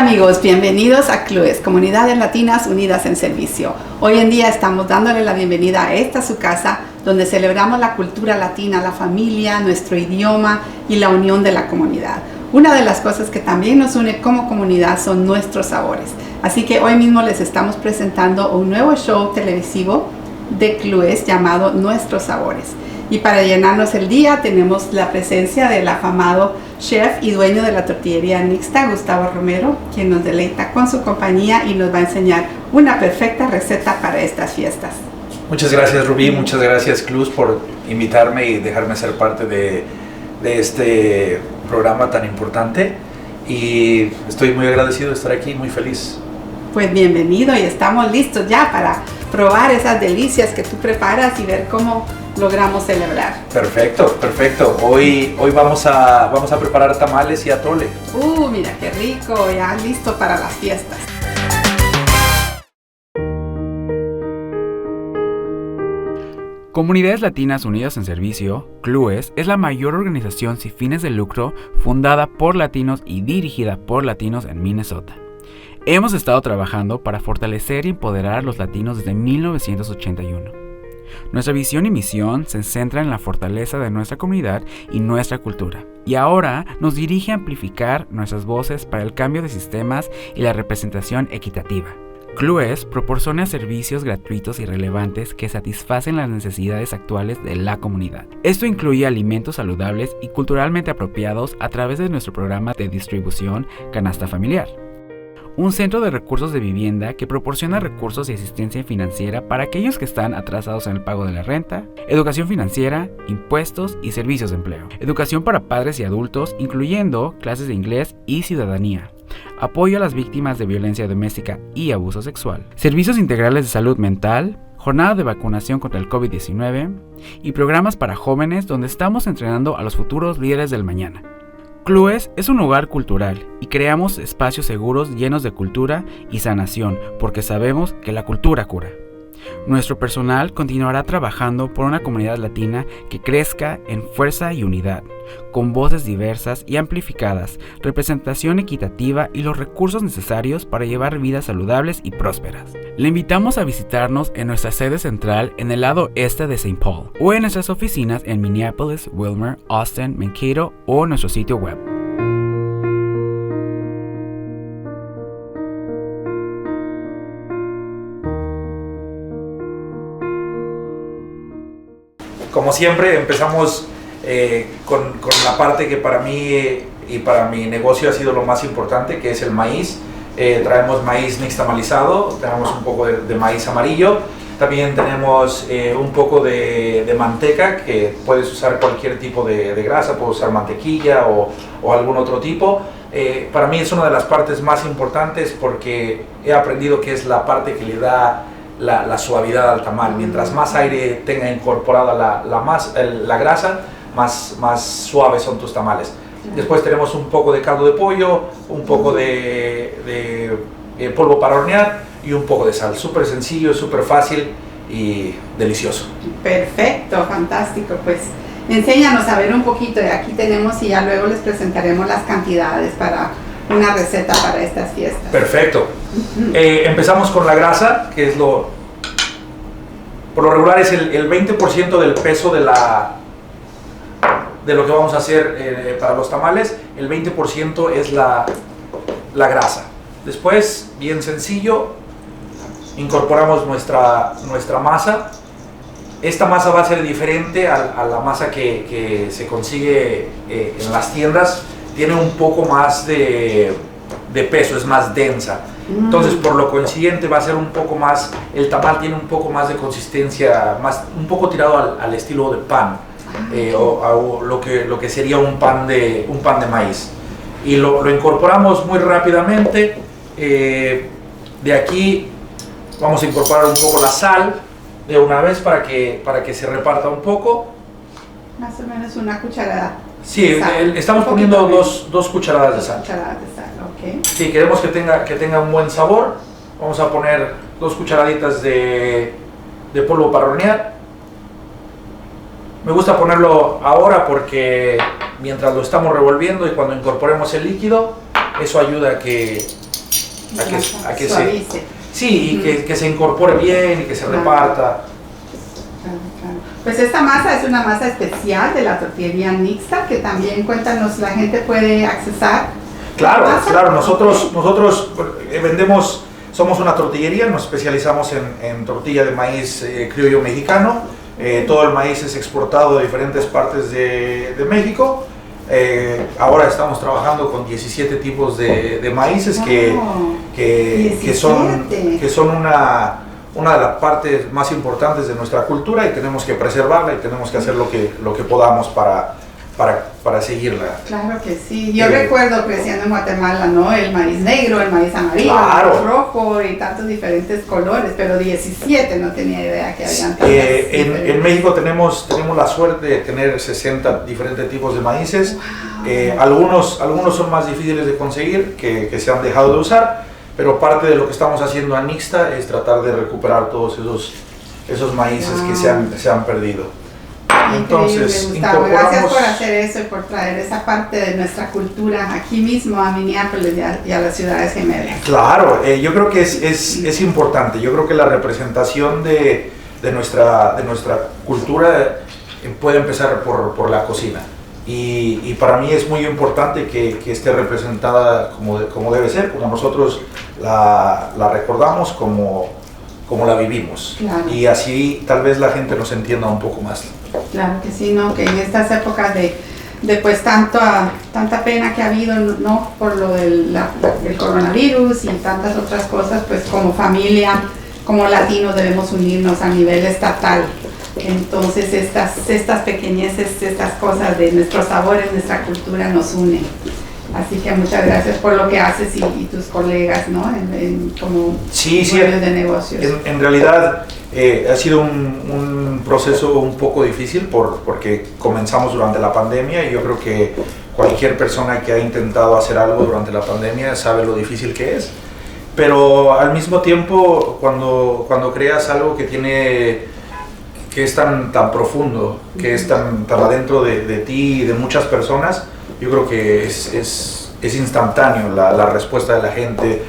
amigos, bienvenidos a CLUES, Comunidades Latinas Unidas en Servicio. Hoy en día estamos dándole la bienvenida a esta su casa, donde celebramos la cultura latina, la familia, nuestro idioma y la unión de la comunidad. Una de las cosas que también nos une como comunidad son nuestros sabores. Así que hoy mismo les estamos presentando un nuevo show televisivo de CLUES llamado Nuestros Sabores. Y para llenarnos el día tenemos la presencia del afamado chef y dueño de la tortillería Nixta, Gustavo Romero, quien nos deleita con su compañía y nos va a enseñar una perfecta receta para estas fiestas. Muchas gracias, Rubí, muchas gracias, CLUES, por invitarme y dejarme ser parte de este programa tan importante. Y estoy muy agradecido de estar aquí, muy feliz. Pues bienvenido y estamos listos ya para probar esas delicias que tú preparas y ver cómo logramos celebrar. Perfecto, perfecto. Hoy vamos a preparar tamales y atole. Mira qué rico, ya listo para las fiestas. Comunidades Latinas Unidas en Servicio, CLUES, es la mayor organización sin fines de lucro fundada por latinos y dirigida por latinos en Minnesota. Hemos estado trabajando para fortalecer y empoderar a los latinos desde 1981. Nuestra visión y misión se centra en la fortaleza de nuestra comunidad y nuestra cultura, y ahora nos dirige a amplificar nuestras voces para el cambio de sistemas y la representación equitativa. CLUES proporciona servicios gratuitos y relevantes que satisfacen las necesidades actuales de la comunidad. Esto incluye alimentos saludables y culturalmente apropiados a través de nuestro programa de distribución Canasta Familiar, un centro de recursos de vivienda que proporciona recursos y asistencia financiera para aquellos que están atrasados en el pago de la renta, educación financiera, impuestos y servicios de empleo, educación para padres y adultos, incluyendo clases de inglés y ciudadanía, apoyo a las víctimas de violencia doméstica y abuso sexual, servicios integrales de salud mental, jornada de vacunación contra el COVID-19 y programas para jóvenes donde estamos entrenando a los futuros líderes del mañana. CLUES es un lugar cultural y creamos espacios seguros llenos de cultura y sanación porque sabemos que la cultura cura. Nuestro personal continuará trabajando por una comunidad latina que crezca en fuerza y unidad, con voces diversas y amplificadas, representación equitativa y los recursos necesarios para llevar vidas saludables y prósperas. Le invitamos a visitarnos en nuestra sede central en el lado este de St. Paul o en nuestras oficinas en Minneapolis, Wilmer, Austin, Mankato o nuestro sitio web. Como siempre, empezamos con la parte que para mí y para mi negocio ha sido lo más importante, que es el maíz. Traemos maíz nixtamalizado, tenemos un poco de maíz amarillo, también tenemos un poco de manteca, que puedes usar cualquier tipo de grasa, puedes usar mantequilla o algún otro tipo. Para mí es una de las partes más importantes porque he aprendido que es la parte que le da la suavidad al tamal. Mientras más aire tenga incorporada la grasa, más suaves son tus tamales. Después tenemos un poco de caldo de pollo, un poco de polvo para hornear y un poco de sal. Súper sencillo, súper fácil y delicioso. Perfecto, fantástico. Pues enséñanos a ver un poquito de aquí tenemos y ya luego les presentaremos las cantidades para una receta para estas fiestas. Perfecto. Empezamos con la grasa, que es por lo regular es el 20% del peso de lo que vamos a hacer para los tamales. El 20% es la grasa. Después, bien sencillo, incorporamos nuestra masa. Esta masa va a ser diferente a la masa que se consigue en las tiendas. Tiene un poco más de peso, es más densa. Entonces, por lo consiguiente, va a ser un poco más, el tamal tiene un poco más de consistencia, un poco tirado al estilo de pan, o lo que sería un pan de maíz. Y lo incorporamos muy rápidamente. De aquí vamos a incorporar un poco la sal de una vez para que se reparta un poco. Más o menos una cucharada. Sí, estamos poniendo dos cucharadas de sal. Okay. Si queremos que tenga un buen sabor, vamos a poner 2 cucharaditas de polvo para hornear. Me gusta ponerlo ahora porque mientras lo estamos revolviendo y cuando incorporemos el líquido, eso ayuda a que a que suavice. Sí, y que se incorpore bien y que se reparta. Claro. Pues esta masa es una masa especial de la tortillería Nixta, que también, cuéntanos, la gente puede accesar. Claro, nosotros vendemos, somos una tortillería, nos especializamos en tortilla de maíz criollo mexicano. Todo el maíz es exportado de diferentes partes de México. Ahora estamos trabajando con 17 tipos de maíces que son una de las partes más importantes de nuestra cultura, y tenemos que preservarla y tenemos que hacer lo que podamos para seguirla. Claro que sí. Yo recuerdo creciendo en Guatemala, ¿no? El maíz negro, el maíz amarillo, claro, el maíz rojo y tantos diferentes colores, pero 17 no tenía idea que habían tantos. En México tenemos la suerte de tener 60 diferentes tipos de maíces. Wow. Algunos son más difíciles de conseguir, que se han dejado de usar, pero parte de lo que estamos haciendo a Nixta es tratar de recuperar todos esos maíces que se han perdido. Entonces, gracias por hacer eso y por traer esa parte de nuestra cultura aquí mismo a Minneapolis y a las ciudades gemelas. Claro, yo creo que es importante. Yo creo que la representación de nuestra cultura puede empezar por la cocina. Y para mí es muy importante que esté representada como debe ser, como nosotros la recordamos, como la vivimos. Claro. Y así tal vez la gente nos entienda un poco más. Claro que sí, ¿no? Que en estas épocas de pues tanta pena que ha habido, ¿no? Por lo del coronavirus y tantas otras cosas, pues como familia, como latinos debemos unirnos a nivel estatal. Entonces estas pequeñeces, estas cosas de nuestros sabores, nuestra cultura nos unen. Así que muchas gracias por lo que haces y tus colegas, ¿no? Como dueños de negocios. En realidad ha sido un proceso un poco difícil porque comenzamos durante la pandemia, y yo creo que cualquier persona que ha intentado hacer algo durante la pandemia sabe lo difícil que es. Pero al mismo tiempo, cuando creas algo que es tan profundo, que es tan adentro de ti y de muchas personas, yo creo que es instantáneo la respuesta de la gente.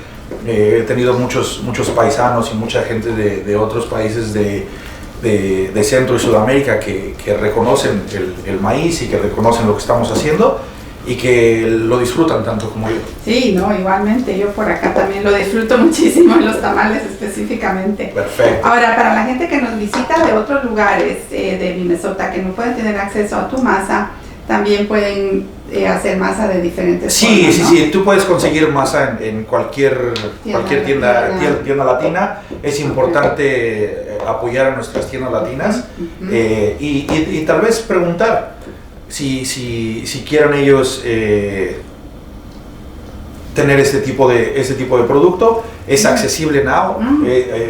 He tenido muchos paisanos y mucha gente de otros países de Centro y Sudamérica que reconocen el maíz y que reconocen lo que estamos haciendo y que lo disfrutan tanto como yo. Sí, no, igualmente, yo por acá también lo disfruto muchísimo, en los tamales específicamente. Perfecto. Ahora, para la gente que nos visita de otros lugares de Minnesota que no pueden tener acceso a tu masa, también pueden hacer masa de diferentes formas, ¿no? Sí, tú puedes conseguir masa en cualquier tienda latina. Es importante apoyar a nuestras tiendas latinas. Y tal vez preguntar si quieren ellos tener este tipo de producto. Es accesible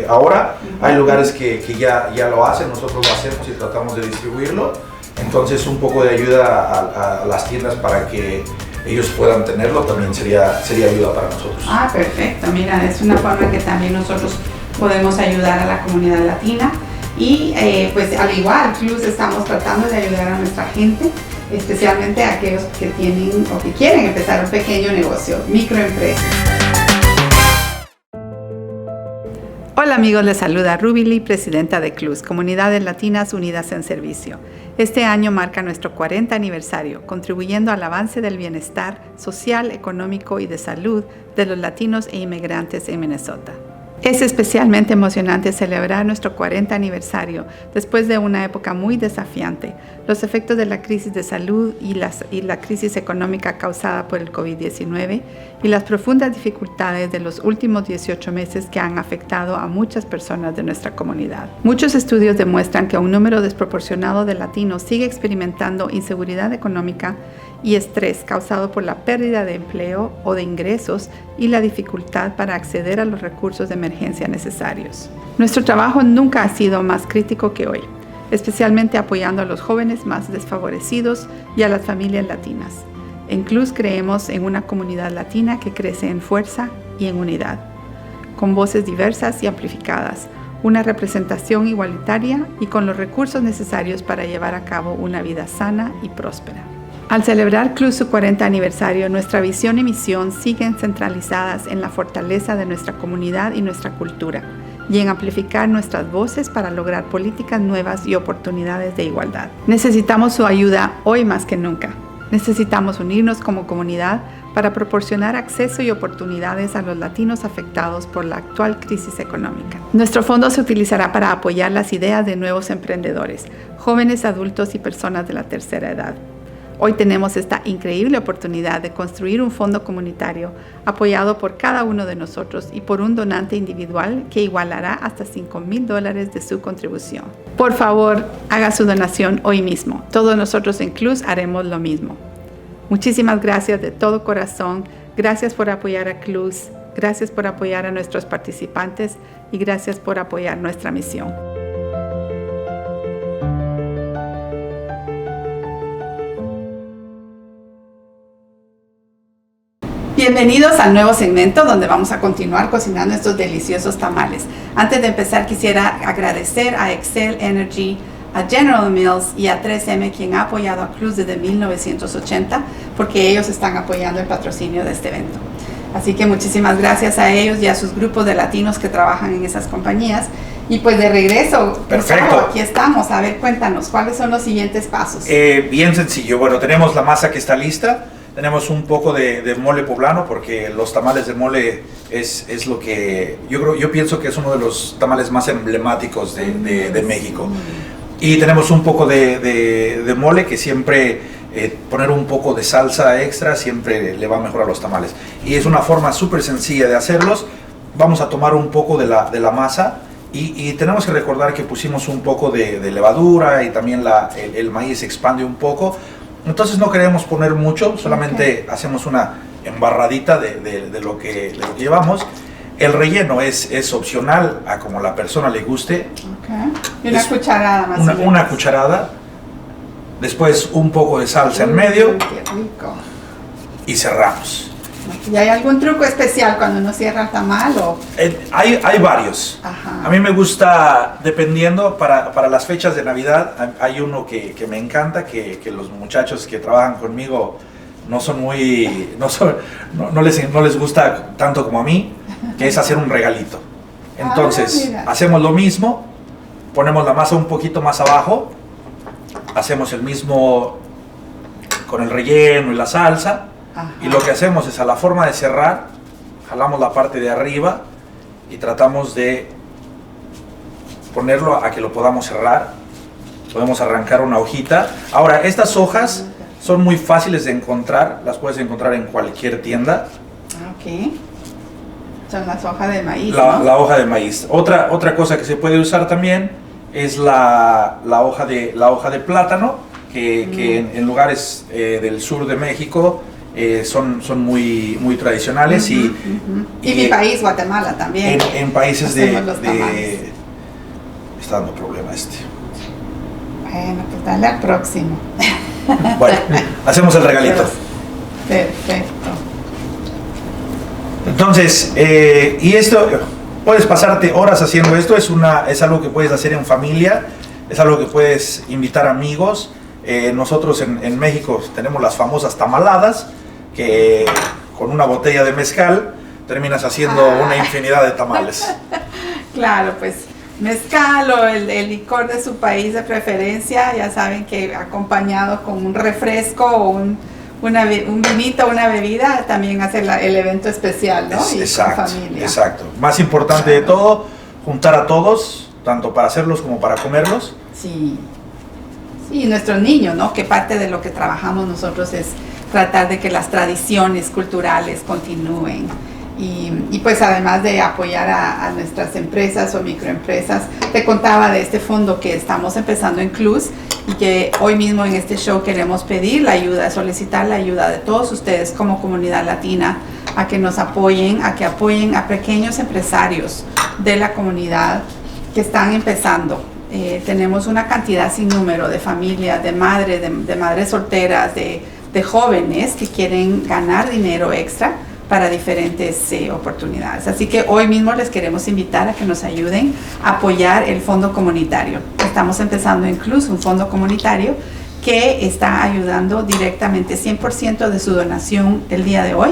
ahora. Hay lugares que ya lo hacen, nosotros lo hacemos y tratamos de distribuirlo. Entonces un poco de ayuda a las tiendas para que ellos puedan tenerlo también sería ayuda para nosotros. Perfecto, mira, es una forma que también nosotros podemos ayudar a la comunidad latina y pues al igual, Clues estamos tratando de ayudar a nuestra gente, especialmente a aquellos que tienen o que quieren empezar un pequeño negocio, microempresa. Hola amigos, les saluda Ruby Lee, presidenta de Clues, Comunidades Latinas Unidas en Servicio. Este año marca nuestro 40 aniversario, contribuyendo al avance del bienestar social, económico y de salud de los latinos e inmigrantes en Minnesota. Es especialmente emocionante celebrar nuestro 40 aniversario después de una época muy desafiante. Los efectos de la crisis de salud y la crisis económica causada por el COVID-19 y las profundas dificultades de los últimos 18 meses que han afectado a muchas personas de nuestra comunidad. Muchos estudios demuestran que un número desproporcionado de latinos sigue experimentando inseguridad económica y estrés causado por la pérdida de empleo o de ingresos y la dificultad para acceder a los recursos de emergencia necesarios. Nuestro trabajo nunca ha sido más crítico que hoy, especialmente apoyando a los jóvenes más desfavorecidos y a las familias latinas. En Clues creemos en una comunidad latina que crece en fuerza y en unidad, con voces diversas y amplificadas, una representación igualitaria y con los recursos necesarios para llevar a cabo una vida sana y próspera. Al celebrar CLUS su 40 aniversario, nuestra visión y misión siguen centralizadas en la fortaleza de nuestra comunidad y nuestra cultura, y en amplificar nuestras voces para lograr políticas nuevas y oportunidades de igualdad. Necesitamos su ayuda hoy más que nunca. Necesitamos unirnos como comunidad para proporcionar acceso y oportunidades a los latinos afectados por la actual crisis económica. Nuestro fondo se utilizará para apoyar las ideas de nuevos emprendedores, jóvenes adultos y personas de la tercera edad. Hoy tenemos esta increíble oportunidad de construir un fondo comunitario apoyado por cada uno de nosotros y por un donante individual que igualará hasta $5,000 de su contribución. Por favor, haga su donación hoy mismo. Todos nosotros en CLUS haremos lo mismo. Muchísimas gracias de todo corazón. Gracias por apoyar a CLUS. Gracias por apoyar a nuestros participantes y gracias por apoyar nuestra misión. Bienvenidos al nuevo segmento donde vamos a continuar cocinando estos deliciosos tamales. Antes de empezar quisiera agradecer a Xcel Energy, a General Mills y a 3M quien ha apoyado a CLUS desde 1980 porque ellos están apoyando el patrocinio de este evento. Así que muchísimas gracias a ellos y a sus grupos de latinos que trabajan en esas compañías. Y pues de regreso, perfecto. Gustavo, aquí estamos. A ver, cuéntanos, ¿cuáles son los siguientes pasos? Bien sencillo. Bueno, tenemos la masa que está lista. Tenemos un poco de mole poblano porque los tamales de mole es lo que yo pienso que es uno de los tamales más emblemáticos de México. Y tenemos un poco de mole que siempre poner un poco de salsa extra siempre le va mejor a los tamales. Y es una forma súper sencilla de hacerlos. Vamos a tomar un poco de la masa y tenemos que recordar que pusimos un poco de levadura y también el maíz se expande un poco. Entonces no queremos poner mucho, solamente hacemos una embarradita de lo que llevamos. El relleno es opcional a como la persona le guste. Y una cucharada más. Una cucharada. Después un poco de salsa en medio. Qué rico. Y cerramos. ¿Y hay algún truco especial cuando uno cierra el tamal? Hay varios. Ajá. A mí me gusta, dependiendo, para las fechas de Navidad, hay uno que me encanta, que los muchachos que trabajan conmigo no les gusta tanto como a mí, que es hacer un regalito. Entonces, hacemos lo mismo, ponemos la masa un poquito más abajo, hacemos el mismo con el relleno y la salsa. Ajá. Y lo que hacemos es a la forma de cerrar, jalamos la parte de arriba y tratamos de ponerlo a que lo podamos cerrar. Podemos arrancar una hojita. Ahora, estas hojas son muy fáciles de encontrar, las puedes encontrar en cualquier tienda. Ok. Son las hojas de maíz, la hoja de maíz. Otra cosa que se puede usar también es la hoja de plátano, que en lugares del sur de México son muy tradicionales. Y mi país, Guatemala, también. En países de está dando problema este. Bueno, pues dale al próximo. Bueno, hacemos el regalito. Perfecto. Entonces, y esto, puedes pasarte horas haciendo esto, es algo que puedes hacer en familia, es algo que puedes invitar amigos. Nosotros en México tenemos las famosas tamaladas, que con una botella de mezcal terminas haciendo una infinidad de tamales. Claro, pues mezcal o el licor de su país de preferencia, ya saben que acompañado con un refresco o un vinito, una bebida, también hace el evento especial, ¿no? Exacto, con familia. Exacto. Más importante de todo, juntar a todos, tanto para hacerlos como para comerlos. Sí. Sí, nuestros niños, ¿no? Que parte de lo que trabajamos nosotros es tratar de que las tradiciones culturales continúen. Y pues además de apoyar a nuestras empresas o microempresas, te contaba de este fondo que estamos empezando en CLUS y que hoy mismo en este show queremos pedir la ayuda, solicitar la ayuda de todos ustedes como comunidad latina a que nos apoyen, a que apoyen a pequeños empresarios de la comunidad que están empezando. Tenemos una cantidad sin número de familias, de madres solteras, de jóvenes que quieren ganar dinero extra para diferentes oportunidades. Así que hoy mismo les queremos invitar a que nos ayuden a apoyar el fondo comunitario. Estamos empezando incluso un fondo comunitario que está ayudando directamente. 100% de su donación el día de hoy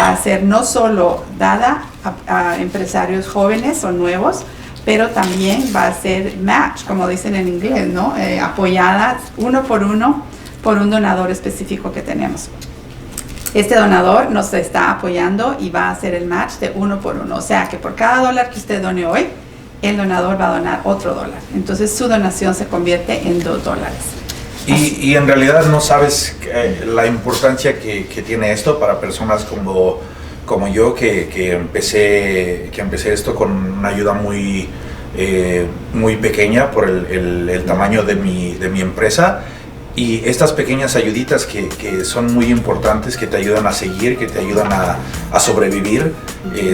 va a ser no solo dada a empresarios jóvenes o nuevos, pero también va a ser match, como dicen en inglés, ¿no? Apoyada uno por un donador específico que tenemos. Este donador nos está apoyando y va a hacer el match de uno por uno. O sea que por cada dólar que usted done hoy, el donador va a donar otro dólar. Entonces su donación se convierte en $2. Y en realidad no sabes la importancia que tiene esto para personas como yo, que empecé esto con una ayuda muy pequeña por el tamaño de mi empresa. Y estas pequeñas ayuditas que son muy importantes, que te ayudan a seguir, que te ayudan a sobrevivir,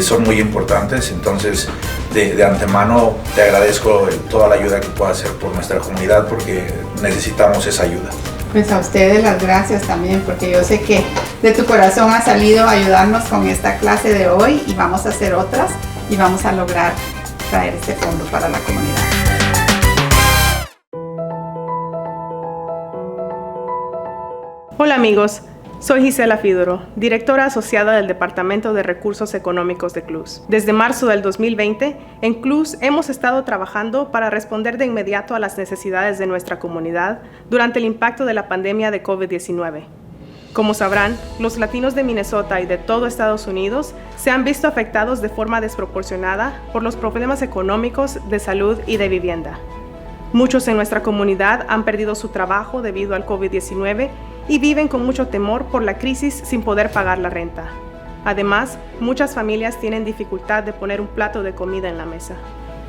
son muy importantes. Entonces, de antemano te agradezco toda la ayuda que puedas hacer por nuestra comunidad, porque necesitamos esa ayuda. Pues a ustedes las gracias también, porque yo sé que de tu corazón ha salido ayudarnos con esta clase de hoy, y vamos a hacer otras y vamos a lograr traer este fondo para la comunidad. Hola amigos, soy Gisela Fidoro, directora asociada del Departamento de Recursos Económicos de CLUS. Desde marzo del 2020, en CLUS hemos estado trabajando para responder de inmediato a las necesidades de nuestra comunidad durante el impacto de la pandemia de COVID-19. Como sabrán, los latinos de Minnesota y de todo Estados Unidos se han visto afectados de forma desproporcionada por los problemas económicos, de salud y de vivienda. Muchos en nuestra comunidad han perdido su trabajo debido al COVID-19 y viven con mucho temor por la crisis sin poder pagar la renta. Además, muchas familias tienen dificultad de poner un plato de comida en la mesa.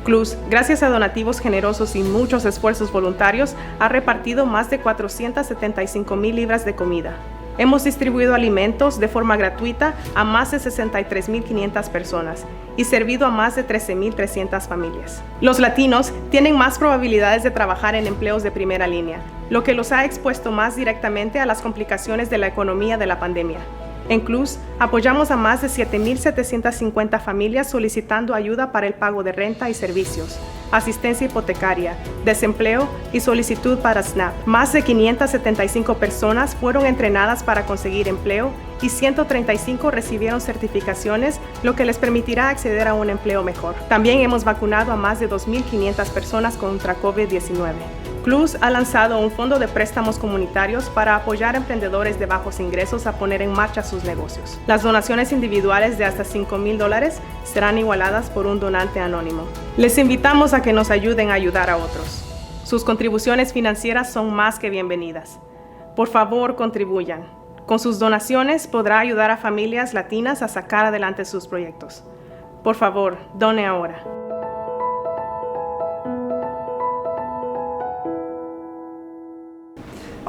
CLUS, gracias a donativos generosos y muchos esfuerzos voluntarios, ha repartido más de 475,000 libras de comida. Hemos distribuido alimentos de forma gratuita a más de 63,500 personas y servido a más de 13,300 familias. Los latinos tienen más probabilidades de trabajar en empleos de primera línea, lo que los ha expuesto más directamente a las complicaciones de la economía de la pandemia. En CLUS, apoyamos a más de 7,750 familias solicitando ayuda para el pago de renta y servicios, asistencia hipotecaria, desempleo y solicitud para SNAP. Más de 575 personas fueron entrenadas para conseguir empleo y 135 recibieron certificaciones, lo que les permitirá acceder a un empleo mejor. También hemos vacunado a más de 2,500 personas contra COVID-19. CLUS ha lanzado un fondo de préstamos comunitarios para apoyar a emprendedores de bajos ingresos a poner en marcha sus negocios. Las donaciones individuales de hasta $5,000 serán igualadas por un donante anónimo. Les invitamos a que nos ayuden a ayudar a otros. Sus contribuciones financieras son más que bienvenidas. Por favor, contribuyan. Con sus donaciones podrá ayudar a familias latinas a sacar adelante sus proyectos. Por favor, done ahora.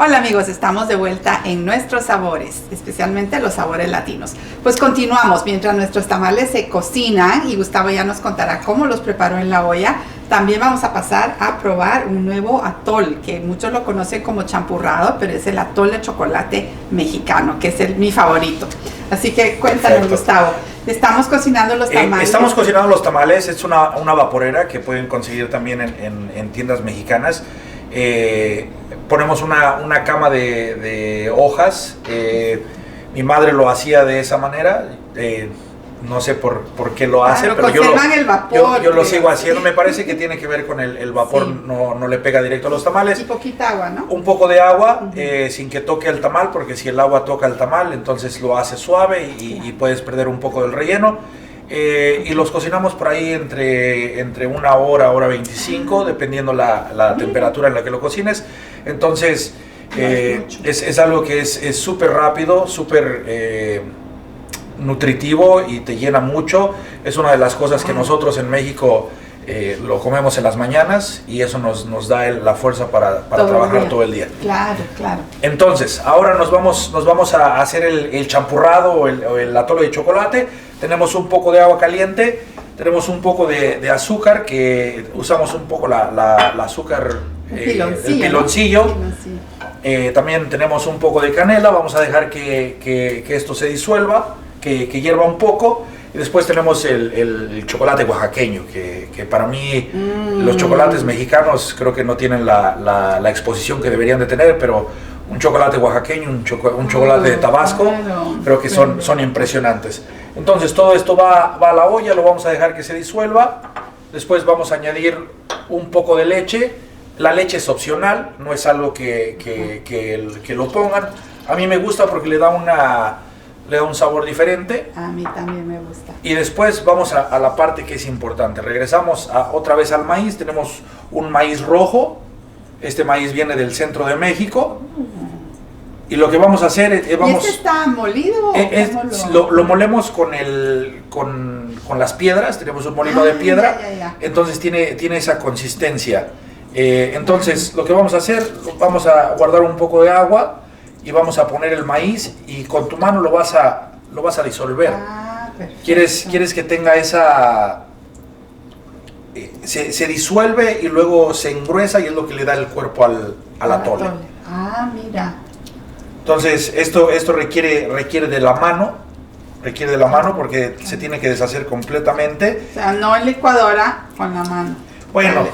Hola amigos, estamos de vuelta en nuestros sabores, especialmente los sabores latinos. Pues continuamos, mientras nuestros tamales se cocinan y Gustavo ya nos contará cómo los preparó en la olla. También vamos a pasar a probar un nuevo atol, que muchos lo conocen como champurrado, pero es el atol de chocolate mexicano, que es mi favorito. Así que cuéntanos, perfecto, Gustavo. Estamos cocinando los tamales. Estamos cocinando los tamales, es una vaporera que pueden conseguir también en tiendas mexicanas. Ponemos una cama de hojas. Mi madre lo hacía de esa manera. No sé por qué lo hace, claro, pero yo lo sigo haciendo. Sí. Me parece que tiene que ver con el vapor, sí. No le pega directo a los tamales. Y poquita agua, ¿no? Un poco de agua, sin que toque el tamal, porque si el agua toca el tamal, entonces lo hace suave y puedes perder un poco del relleno. Y los cocinamos por ahí entre 1 hora, hora 25, dependiendo la temperatura en la que lo cocines. Entonces, es algo que es súper rápido, súper nutritivo y te llena mucho. Es una de las cosas que nosotros en México lo comemos en las mañanas, y eso nos da la fuerza para trabajar todo el día. Claro. Entonces, ahora nos vamos a hacer el champurrado o el atole de chocolate. Tenemos un poco de agua caliente, tenemos un poco de azúcar, que usamos un poco la azúcar, el piloncillo. ¿No? También tenemos un poco de canela. Vamos a dejar que esto se disuelva, que hierva un poco. Y después tenemos el chocolate oaxaqueño, que para mí los chocolates mexicanos creo que no tienen la exposición que deberían de tener, pero un chocolate oaxaqueño, un chocolate de Tabasco, claro, creo que son impresionantes. Entonces todo esto va a la olla, lo vamos a dejar que se disuelva. Después vamos a añadir un poco de leche. La leche es opcional, no es algo que lo pongan. A mí me gusta porque le da un sabor diferente. A mí también me gusta. Y después vamos a la parte que es importante. Regresamos otra vez al maíz. Tenemos un maíz rojo. Este maíz viene del centro de México. Y lo que vamos a hacer es... ¿Y este está molido? Lo molemos con las piedras. Tenemos un molino de piedra. Ya. Entonces tiene esa consistencia. Entonces lo que vamos a hacer, vamos a guardar un poco de agua y vamos a poner el maíz y con tu mano lo vas a disolver. ¿Quieres que tenga esa... se disuelve y luego se engruesa y es lo que le da el cuerpo al atole. Mira. Entonces esto requiere de la mano, porque se tiene que deshacer completamente. O sea, no en licuadora, con la mano. Bueno,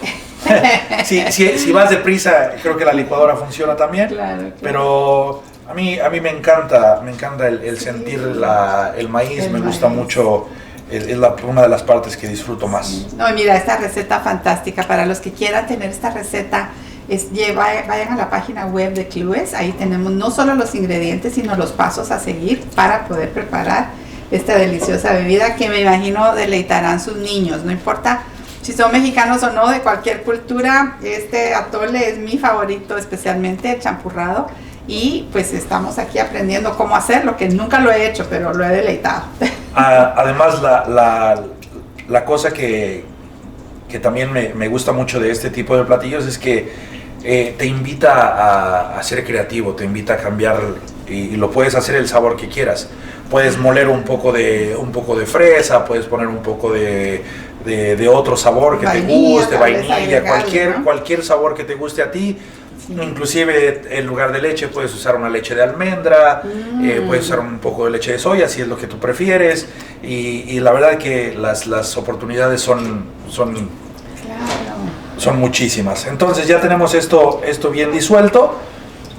si vas deprisa, creo que la licuadora funciona también. Claro. Pero a mí me encanta el sentir el maíz, me gusta mucho, es una de las partes que disfruto más. No, mira, esta receta fantástica. Para los que quieran tener esta receta, vayan a la página web de Clues. Ahí tenemos no solo los ingredientes, sino los pasos a seguir para poder preparar esta deliciosa bebida que me imagino deleitarán sus niños. No importa si son mexicanos o no, de cualquier cultura, este atole es mi favorito, especialmente el champurrado. Y pues estamos aquí aprendiendo cómo hacerlo, que nunca lo he hecho, pero lo he deleitado. Además, la cosa que también me gusta mucho de este tipo de platillos es que te invita a ser creativo, te invita a cambiar y lo puedes hacer el sabor que quieras. Puedes moler un poco de fresa, puedes poner un poco de otro sabor que vainilla, te guste, vainilla, agregarle, ¿no? cualquier sabor que te guste a ti. Inclusive en lugar de leche puedes usar una leche de almendra, puedes usar un poco de leche de soya si es lo que tú prefieres, y la verdad que las oportunidades son muchísimas. Entonces ya tenemos esto bien disuelto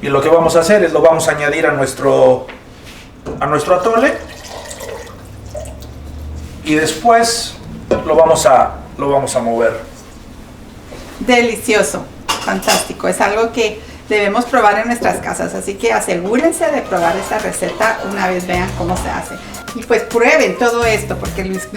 y lo que vamos a hacer es lo vamos a añadir a nuestro atole y después lo vamos a mover. Delicioso, fantástico. Es algo que debemos probar en nuestras casas, así que asegúrense de probar esta receta una vez vean cómo se hace. Y pues prueben todo esto, porque mis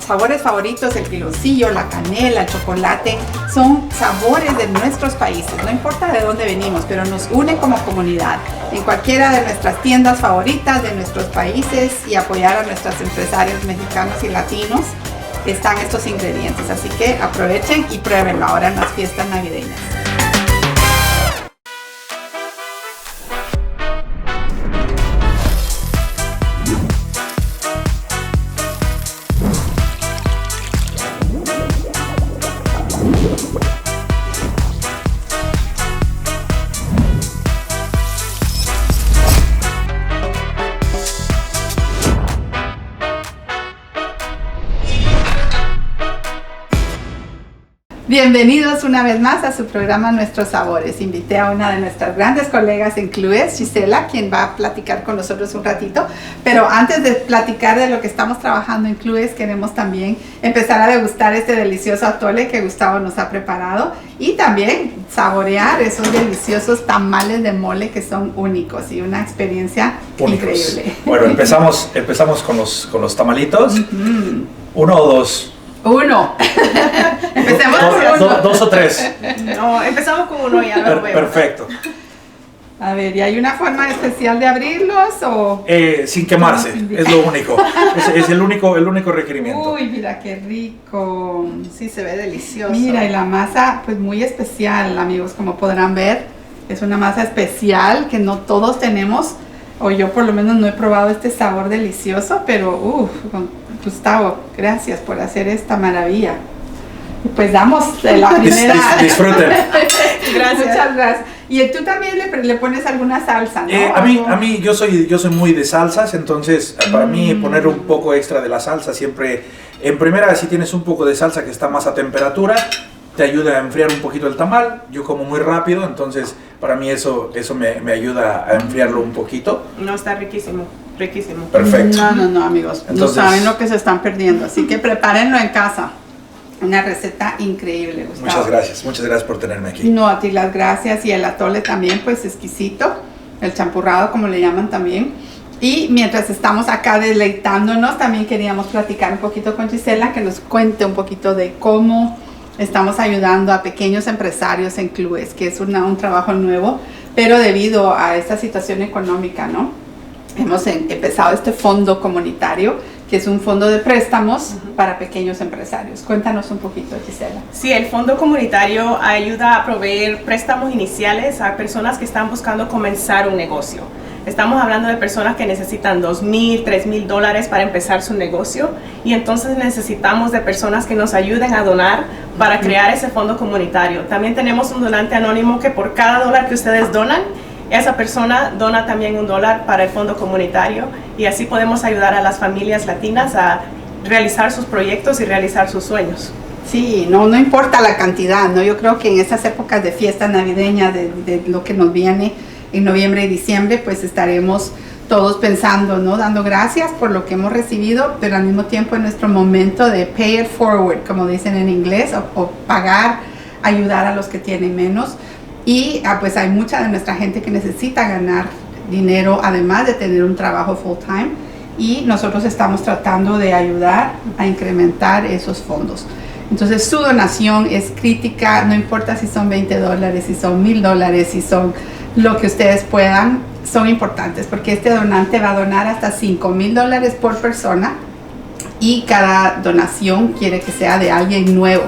sabores favoritos, el piloncillo, la canela, el chocolate, son sabores de nuestros países. No importa de dónde venimos, pero nos une como comunidad. En cualquiera de nuestras tiendas favoritas de nuestros países y apoyar a nuestros empresarios mexicanos y latinos están estos ingredientes. Así que aprovechen y pruébenlo ahora en las fiestas navideñas. Bienvenidos una vez más a su programa Nuestros Sabores. Invité a una de nuestras grandes colegas en Clues, Gisela, quien va a platicar con nosotros un ratito. Pero antes de platicar de lo que estamos trabajando en Clues, queremos también empezar a degustar este delicioso atole que Gustavo nos ha preparado y también saborear esos deliciosos tamales de mole que son únicos y una experiencia increíble. Bueno, empezamos con los tamalitos. ¿Uno o dos? Uno. Empecemos con dos o tres. No, empezamos con uno y ya lo vemos. Perfecto. A ver, ¿y hay una forma especial de abrirlos o...? Sin quemarse, es lo único. Es el único requerimiento. Uy, mira qué rico. Sí, se ve delicioso. Mira, y la masa, pues muy especial, amigos, como podrán ver. Es una masa especial que no todos tenemos, o yo por lo menos no he probado este sabor delicioso, pero Gustavo, gracias por hacer esta maravilla. Y pues damos la primera... Disfruten. Gracias. Muchas gracias. Y tú también le pones alguna salsa, ¿no? A mí yo soy muy de salsas, entonces para mí poner un poco extra de la salsa siempre, en primera, si tienes un poco de salsa que está más a temperatura, te ayuda a enfriar un poquito el tamal. Yo como muy rápido, entonces para mí eso me ayuda a enfriarlo un poquito. No, está riquísimo, riquísimo. Perfecto. No, amigos, Entonces, no saben lo que se están perdiendo, así que prepárenlo en casa. Una receta increíble, Gustavo. Muchas gracias por tenerme aquí. No, a ti las gracias, y el atole también, pues exquisito, el champurrado como le llaman también. Y mientras estamos acá deleitándonos, también queríamos platicar un poquito con Gisela, que nos cuente un poquito de cómo estamos ayudando a pequeños empresarios en clubes, que es un trabajo nuevo, pero debido a esta situación económica, ¿no? Hemos empezado este fondo comunitario, que es un fondo de préstamos para pequeños empresarios. Cuéntanos un poquito, Gisela. Sí, el fondo comunitario ayuda a proveer préstamos iniciales a personas que están buscando comenzar un negocio. Estamos hablando de personas que necesitan $2,000, $3,000 para empezar su negocio, y entonces necesitamos de personas que nos ayuden a donar para crear ese fondo comunitario. También tenemos un donante anónimo que por cada dólar que ustedes donan, esa persona dona también $1 para el fondo comunitario, y así podemos ayudar a las familias latinas a realizar sus proyectos y realizar sus sueños. Sí, no importa la cantidad, ¿no? Yo creo que en estas épocas de fiesta navideña, de lo que nos viene en noviembre y diciembre, pues estaremos todos pensando, ¿no? Dando gracias por lo que hemos recibido, pero al mismo tiempo en nuestro momento de pay it forward, como dicen en inglés, o pagar, ayudar a los que tienen menos. Y pues hay mucha de nuestra gente que necesita ganar dinero, además de tener un trabajo full time, y nosotros estamos tratando de ayudar a incrementar esos fondos. Entonces su donación es crítica, no importa si son $20, si son $1,000, si son lo que ustedes puedan, son importantes, porque este donante va a donar hasta $5,000 por persona, y cada donación quiere que sea de alguien nuevo,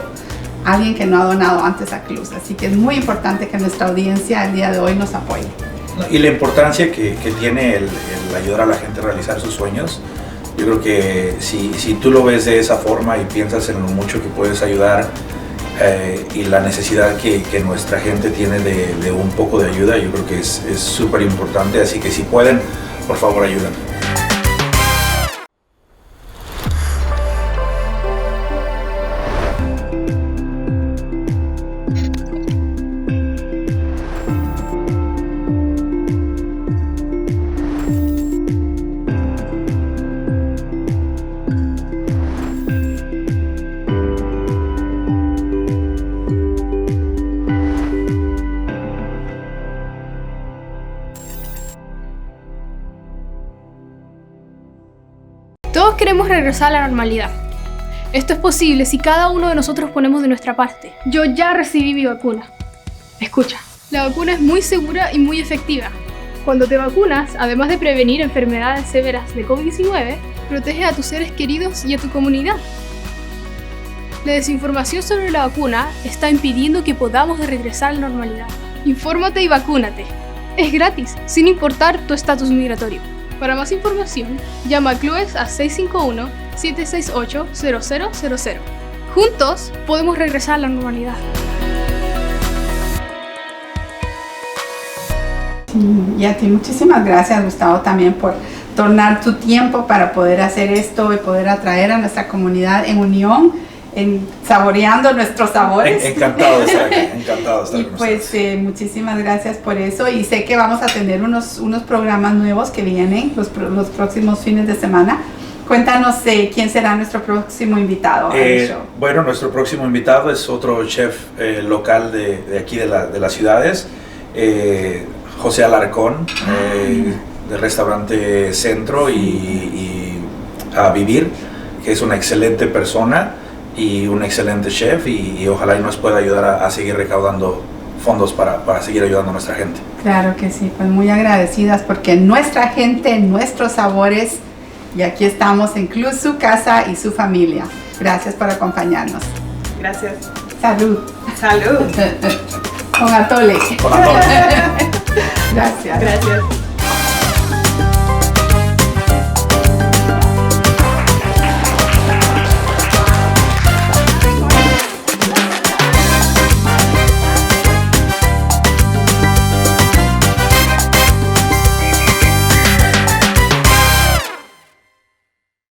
alguien que no ha donado antes a Clus. Así que es muy importante que nuestra audiencia el día de hoy nos apoye. Y la importancia que tiene el ayudar a la gente a realizar sus sueños. Yo creo que si tú lo ves de esa forma y piensas en lo mucho que puedes ayudar, y la necesidad que nuestra gente tiene de un poco de ayuda, yo creo que es súper importante. Así que si pueden, por favor, ayuden. Todos queremos regresar a la normalidad. Esto es posible si cada uno de nosotros ponemos de nuestra parte. Yo ya recibí mi vacuna. Escucha, la vacuna es muy segura y muy efectiva. Cuando te vacunas, además de prevenir enfermedades severas de COVID-19, protege a tus seres queridos y a tu comunidad. La desinformación sobre la vacuna está impidiendo que podamos regresar a la normalidad. Infórmate y vacúnate. Es gratis, sin importar tu estatus migratorio. Para más información, llama a Clues a 651-768-0000. Juntos podemos regresar a la normalidad. Y a ti muchísimas gracias, Gustavo, también por donar tu tiempo para poder hacer esto y poder atraer a nuestra comunidad en unión, saboreando nuestros sabores. Encantado de estar aquí, encantado de estar con ustedes. Muchísimas gracias por eso, y sé que vamos a tener unos programas nuevos que vienen los próximos fines de semana. Cuéntanos quién será nuestro próximo invitado al show. Bueno, nuestro próximo invitado es otro chef local de aquí de las ciudades, José Alarcón, del restaurante Centro y A Vivir, que es una excelente persona y un excelente chef, y ojalá y nos pueda ayudar a seguir recaudando fondos para seguir ayudando a nuestra gente. Claro que sí, pues muy agradecidas, porque nuestra gente, nuestros sabores, y aquí estamos en Clus, su casa y su familia. Gracias por acompañarnos. Gracias. Salud. Salud. Con atole. Con atole. Gracias. Gracias.